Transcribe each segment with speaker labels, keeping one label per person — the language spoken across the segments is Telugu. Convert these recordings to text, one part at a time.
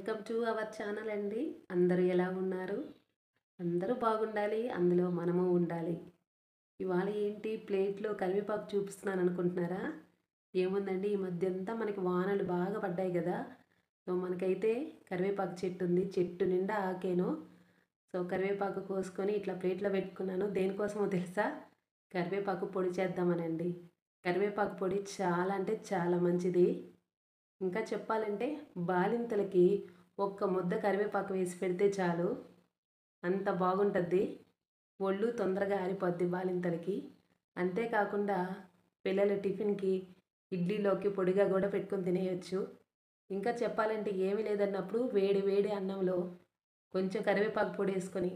Speaker 1: వెల్కమ్ టు అవర్ ఛానల్ అండి. అందరూ ఎలా ఉన్నారు? అందరూ బాగుండాలి, అందులో మనము ఉండాలి. ఇవాళ ఏంటి ప్లేట్లో కరివేపాకు చూపిస్తున్నాను అనుకుంటున్నారా? ఏముందండి, ఈ మధ్య అంతా మనకి వానలు బాగా పడ్డాయి కదా. సో మనకైతే కరివేపాకు చెట్టు ఉంది, చెట్టు నిండా ఆకేను. సో కరివేపాకు కోసుకొని ఇట్లా ప్లేట్లో పెట్టుకున్నాను. దేనికోసమో తెలుసా? కరివేపాకు పొడి చేద్దామనండి. కరివేపాకు పొడి చాలా అంటే చాలా మంచిది. ఇంకా చెప్పాలంటే బాలింతలకి ఒక్క ముద్ద కరివేపాకు వేసి పెడితే చాలు, అంత బాగుంటుంది. ఒళ్ళు తొందరగా ఆరిపోద్ది బాలింతలకి. అంతేకాకుండా పిల్లల టిఫిన్కి ఇడ్లీలోకి పొడిగా కూడా పెట్టుకొని తినేయచ్చు. ఇంకా చెప్పాలంటే ఏమీ లేదన్నప్పుడు వేడి వేడి అన్నంలో కొంచెం కరివేపాకు పొడి వేసుకొని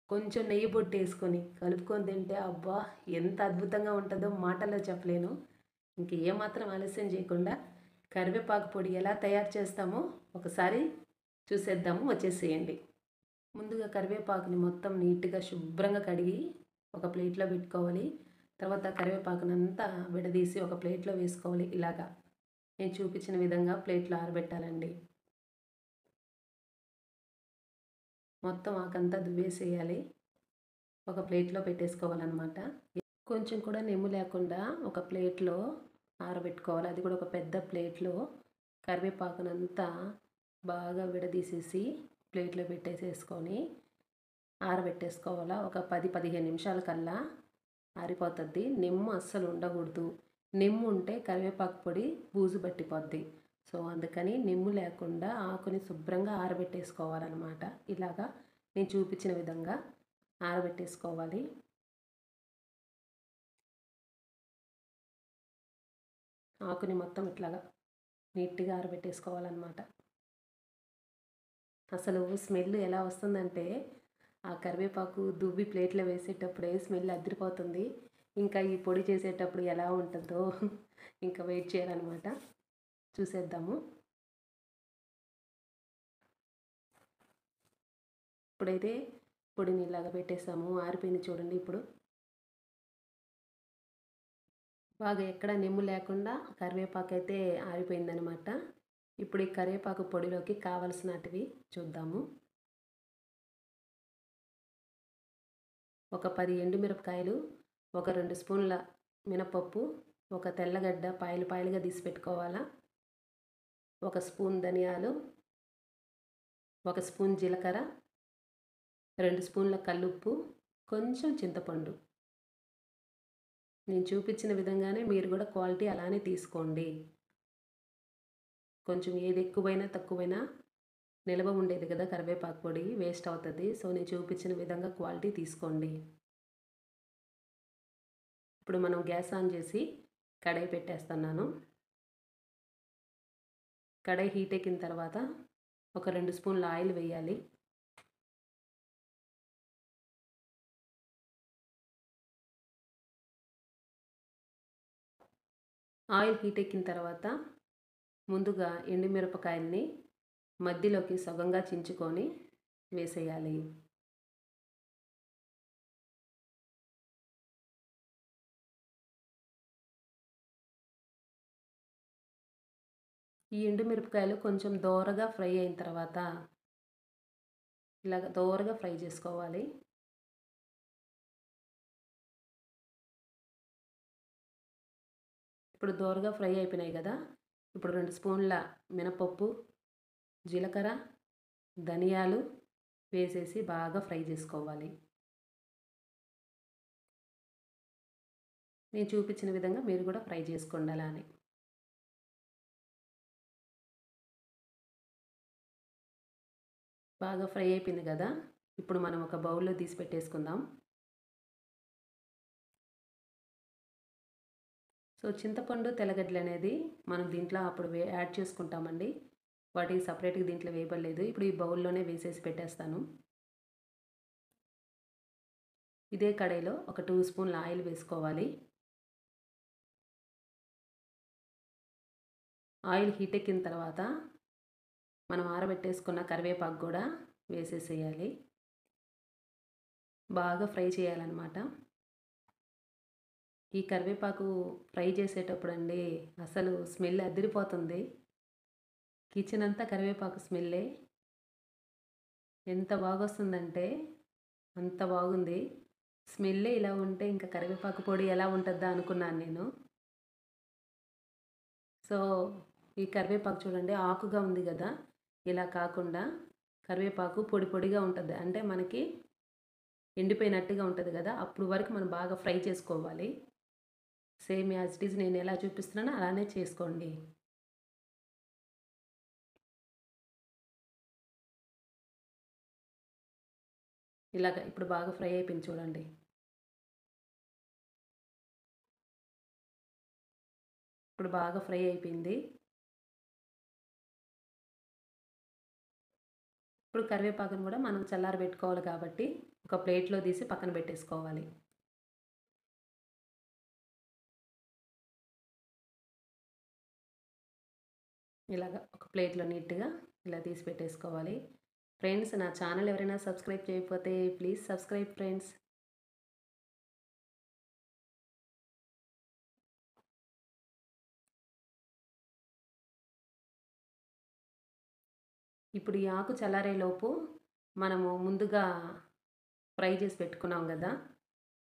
Speaker 1: కొంచెం నెయ్యి పొట్టు వేసుకొని కలుపుకొని తింటే అబ్బా ఎంత అద్భుతంగా ఉంటుందో మాటల్లో చెప్పలేను. ఇంక ఏమాత్రం ఆలస్యం చేయకుండా కరివేపాకు పొడి ఎలా తయారు చేస్తామో ఒకసారి చూసేద్దాము, వచ్చేసేయండి. ముందుగా కరివేపాకుని మొత్తం నీట్గా శుభ్రంగా కడిగి ఒక ప్లేట్లో పెట్టుకోవాలి. తర్వాత కరివేపాకునంతా విడదీసి ఒక ప్లేట్లో వేసుకోవాలి. ఇలాగా నేను చూపించిన విధంగా ప్లేట్లో ఆరబెట్టాలండి. మొత్తం ఆకంతా దువ్వేసేయాలి, ఒక ప్లేట్లో పెట్టేసుకోవాలన్నమాట. కొంచెం కూడా నెమ్ము లేకుండా ఒక ప్లేట్లో ఆరబెట్టుకోవాలి. అది కూడా ఒక పెద్ద ప్లేట్లో కరివేపాకునంతా బాగా విడదీసేసి ప్లేట్లో పెట్టేసేసుకొని ఆరబెట్టేసుకోవాలా. ఒక 10-15 నిమిషాల కల్లా ఆరిపోతుంది. నిమ్ము అస్సలు ఉండకూడదు. నిమ్ము ఉంటే కరివేపాకు పొడి బూజు పట్టిపోద్ది. సో అందుకని నిమ్ము లేకుండా ఆకుని శుభ్రంగా ఆరబెట్టేసుకోవాలన్నమాట. ఇలాగా నేను చూపించిన విధంగా ఆరబెట్టేసుకోవాలి. ఆకుని మొత్తం ఇట్లాగా నీట్గా ఆరబెట్టేసుకోవాలన్నమాట. అసలు స్మెల్ ఎలా వస్తుందంటే ఆ కరివేపాకు దువ్వి ప్లేట్లో వేసేటప్పుడే స్మెల్ అదిరిపోతుంది. ఇంకా ఈ పొడి చేసేటప్పుడు ఎలా ఉంటుందో ఇంకా వెయిట్ చేయాలన్నమాట. చూసేద్దాము. ఇప్పుడైతే పొడిని ఇలాగా పెట్టేసాము, ఆరిపోయింది చూడండి. ఇప్పుడు బాగా ఎక్కడ నిమ్ము లేకుండా కరివేపాకు అయితే ఆరిపోయిందనమాట. ఇప్పుడు ఈ కరివేపాకు పొడిలోకి కావలసినటివి చూద్దాము. ఒక 10 ఎండుమిరపకాయలు, ఒక 2 స్పూన్ల మినపప్పు, ఒక తెల్లగడ్డ పాయలు పాయలుగా తీసి పెట్టుకోవాలా, ఒక స్పూన్ ధనియాలు, ఒక స్పూన్ జీలకర్ర, 2 స్పూన్ల కల్లుప్పు, కొంచెం చింతపండు. నేను చూపించిన విధంగానే మీరు కూడా క్వాలిటీ అలానే తీసుకోండి. కొంచెం ఏది ఎక్కువైనా తక్కువైనా నిల్వ ఉండేది కదా కరివేపాకు పొడి, వేస్ట్ అవుతుంది. సో నేను చూపించిన విధంగా క్వాలిటీ తీసుకోండి. ఇప్పుడు మనం గ్యాస్ ఆన్ చేసి కడాయి పెట్టేస్తున్నాను. కడాయి హీట్ ఎక్కిన తర్వాత ఒక 2 స్పూన్ల ఆయిల్ వేయాలి. ఆయిల్ హీట్ ఎక్కిన తర్వాత ముందుగా ఎండుమిరపకాయల్ని మధ్యలోకి సగంగా చించుకొని వేసేయాలి. ఈ ఎండుమిరపకాయలు కొంచెం దోరగా ఫ్రై అయిన తర్వాత ఇలాగ దోరగా ఫ్రై చేసుకోవాలి. ఇప్పుడు దోరగా ఫ్రై అయిపోయినాయి కదా. ఇప్పుడు 2 స్పూన్ల మినపప్పు, జీలకర్ర, ధనియాలు వేసేసి బాగా ఫ్రై చేసుకోవాలి. నేను చూపించిన విధంగా మీరు కూడా ఫ్రై చేసుకోండి అలానే. బాగా ఫ్రై అయిపోయింది కదా. ఇప్పుడు మనం ఒక బౌల్లో తీసి పెట్టేసుకుందాం. సో చింతపండు, తెల్లగడ్డలు అనేది మనం దీంట్లో అప్పుడు యాడ్ చేసుకుంటామండి. వాటికి సపరేట్గా దీంట్లో వేయబడలేదు. ఇప్పుడు ఈ బౌల్లోనే వేసేసి పెట్టేస్తాను. ఇదే కడాయిలో ఒక 2 స్పూన్ల ఆయిల్ వేసుకోవాలి. ఆయిల్ హీట్ ఎక్కిన తర్వాత మనం ఆరబెట్టేసుకున్న కరివేపాకు కూడా వేసేసేయాలి. బాగా ఫ్రై చేయాలన్నమాట. ఈ కరివేపాకు ఫ్రై చేసేటప్పుడు అండి అసలు స్మెల్ అదిరిపోతుంది. కిచెన్ అంతా కరివేపాకు స్మెల్లే. ఎంత బాగొస్తుందంటే అంత బాగుంది. స్మెల్లే ఇలా ఉంటే ఇంకా కరివేపాకు పొడి ఎలా ఉంటుందా అనుకున్నాను నేను. సో, ఈ కరివేపాకు చూడండి ఆకుగా ఉంది గదా! ఇలా కాకుండా కరివేపాకు పొడి పొడిగా ఉంటది. అంటే మనకి ఎండిపోయినట్టుగా ఉంటది గదా! అప్పుడు వరకు మనం బాగా ఫ్రై చేసుకోవాలి. సేమ్ యాజ్ ఇట్ ఈజ్ నేను ఎలా చూపిస్తున్నానో అలానే చేసుకోండి. ఇలాగ ఇప్పుడు బాగా ఫ్రై అయిపోయింది చూడండి. ఇప్పుడు బాగా ఫ్రై అయిపోయింది. ఇప్పుడు కరివేపాకును గూడా మనం చల్లారబెట్టుకోవాలి కాబట్టి ఒక ప్లేట్‌లో తీసి పక్కన పెట్టేసుకోవాలి. ఇలాగ ఒక ప్లేట్‌లో నీట్‌గా ఇలా తీసి పెట్టేసుకోవాలి. ఫ్రెండ్స్ నా ఛానల్ ఎవరైనా సబ్స్క్రైబ్ చేయకపోతే ప్లీజ్ సబ్స్క్రైబ్ ఫ్రెండ్స్. ఇప్పుడు ఈ ఆకు చల్లారేలోపు మనము ముందుగా ఫ్రై చేసి పెట్టుకున్నాం గదా!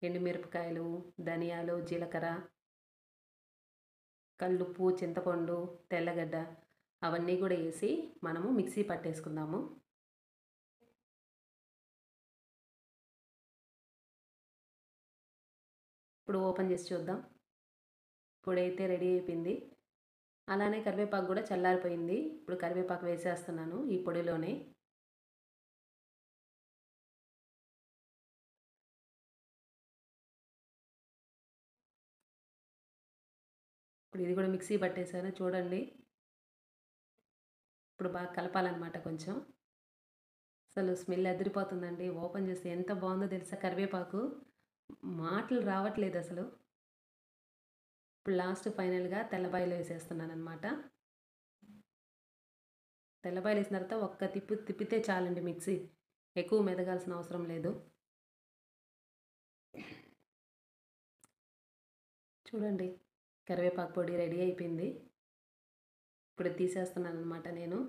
Speaker 1: ఎండుమిరపకాయలు, ధనియాలు, జీలకర్ర, కల్లుప్పు, చింతపండు, తెల్లగడ్డ అవన్నీ గూడా ఏసి మనము మిక్సీ పట్టేసుకుందాము. ఇప్పుడు ఓపెన్ చేసి చూద్దాం. పొడైతే రెడీ అయిపోయింది. అలానే కరివేపాకు గూడా చల్లారిపోయింది. ఇప్పుడు కరివేపాకు వేసేస్తున్నాను ఈ పొడిలోనే. ఇప్పుడు ఇది గూడా మిక్సీ పట్టేసాను చూడండి. ఇప్పుడు బాగా కలపాలనమాట కొంచెం. అసలు స్మెల్ అదిరిపోతుందండి. ఓపెన్ చేస్తే ఎంత బావుందో తెలుసా కరివేపాకు. మాటలు రావట్లేదసలు. ఇప్పుడు లాస్ట్ ఫైనల్‌గా తెల్లపాయలు వేసేస్తున్నాననమాట. తెల్లపాయలేసిన తర్వాత ఒక్క తిప్పు తిప్పితే చాలండి మిక్సీ. ఎక్కువ మెదగాల్సిన అవసరం లేదు. చూడండి కరివేపాకు పొడి రెడీ అయిపోయింది. ఇప్పుడు తీసేస్తున్నాననమాట నేను.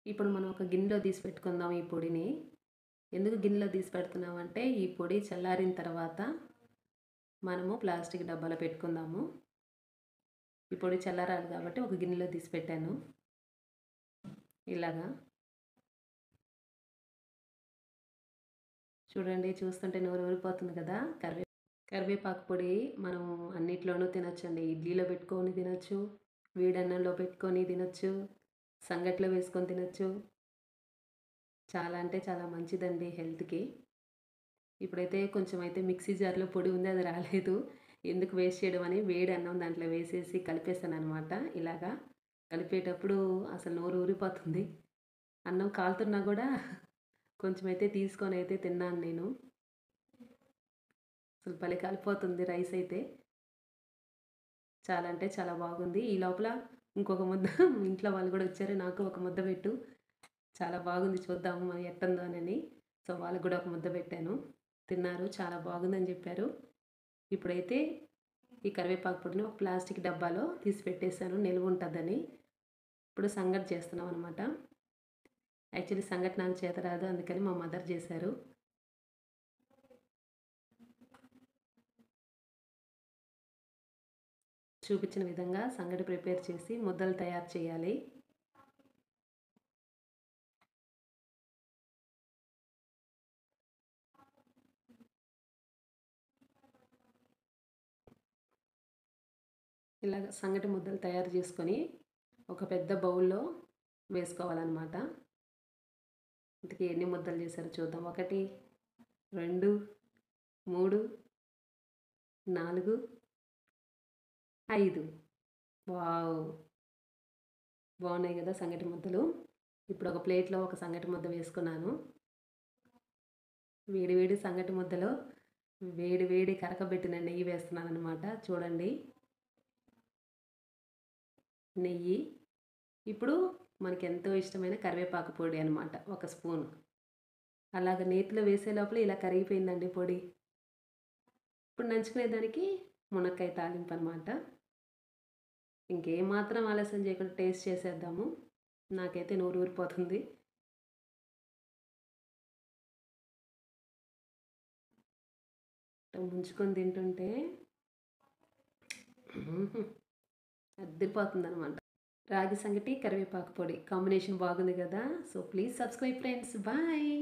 Speaker 1: ఇప్పుడు మనం ఒక గిన్నెలో తీసి పెట్టుకుందాం ఈ పొడిని. ఎందుకు గిన్నెలో తీసి పెడుతున్నామంటే ఈ పొడి చల్లారిన తర్వాత మనము ప్లాస్టిక్ డబ్బాలో పెట్టుకుందాము. ఈ పొడి చల్లారాలి కాబట్టి ఒక గిన్నెలో తీసి పెట్టాను. ఇలాగా. చూడండి చూస్తుంటే నోరు ఊరిపోతుంది కదా! కరివేపాకు పొడి మనం అన్నిట్లోనూ తినొచ్చండి. ఇడ్లీలో పెట్టుకొని తినొచ్చు, వేడన్నంలో పెట్టుకొని తినొచ్చు, సంగట్లో వేసుకొని తినొచ్చు. చాలా అంటే చాలా మంచిదండి హెల్త్‌కి. ఇప్పుడైతే కొంచెం అయితే మిక్సీ జార్‌లో పొడి ఉంది అది రాలేదు. ఎందుకు వేస్ట్ చేయడం అని వేడి అన్నం దాంట్లో వేసేసి కలిపేసాననమాట. ఇలాగా కలిపేటప్పుడు అసలు నోరు ఊరిపోతుంది. అన్నం కాలుతున్నా గూడా కొంచెం అయితే తీసుకొనైతే తిన్నాను నేను. అసలు భలే కలిపోతుంది రైస్ అయితే. చాలా అంటే చాలా బాగుంది. ఈ లోపల ఇంకొక ముద్ద ఇంట్లో వాళ్ళు గూడా వచ్చారు. నాకు ఒక ముద్ద పెట్టు. చాలా బాగుంది చూద్దాము మరి ఎట్టుందోనని. సో, వాళ్ళకి గూడా ఒక ముద్ద పెట్టాను. తిన్నారు. చాలా బాగుందని జెప్పారు. ఇప్పుడైతే ఈ కరివేపాకు పొడిని ఒక ప్లాస్టిక్ డబ్బాలో తీసి పెట్టేసాను నిల్వుంటదని. ఇప్పుడు సంగటి చేస్తున్నాం అనమాట. యాక్చువల్లీ సంగటి నాకు చేత రాదు. అందుకని మా మదర్ చేశారు. చూపించిన విధంగా సంగటి ప్రిపేర్ చేసి ముద్దలు తయారు చేయాలి. ఇలాగ సంగటి ముద్దలు తయారు చేసుకొని ఒక పెద్ద బౌల్‌లో వేసుకోవాలన్నమాట. ఇంతకీ ఎన్ని ముద్దలు చేశారో చూద్దాం. 1, 2, 3, 4, 5. వావ్! బాగున్నాయి కదా సంగటి ముద్దలు. ఇప్పుడు ఒక ప్లేట్‌లో ఒక సంగటి ముద్ద వేసుకున్నాను. వేడి వేడి సంగటి ముద్దలో వేడి వేడి కరకబెట్టిన నెయ్యి వేస్తున్నానన్నమాట. చూడండి. నెయ్యి. ఇప్పుడు మనకెంతో ఇష్టమైన కరివేపాకు పొడి అనమాట. ఒక స్పూను. అలాగ నేతిలో వేసే లోపల ఇలా కరిగిపోయిందండి పొడి. ఇప్పుడు నంచుకునేదానికి మునక్కాయ తాలింపు అనమాట. ఇంకేమాత్రం ఆలస్యం చేయకుండా టేస్ట్ చేసేద్దాము. నాకైతే నోరు ఊరిపోతుంది. ముంచుకొని తింటుంటే అద్దరిపోతుందనమాట. రాగి సంగటి కరివేపాకు పొడి కాంబినేషన్ బాగుంది కదా. So please subscribe friends. Bye.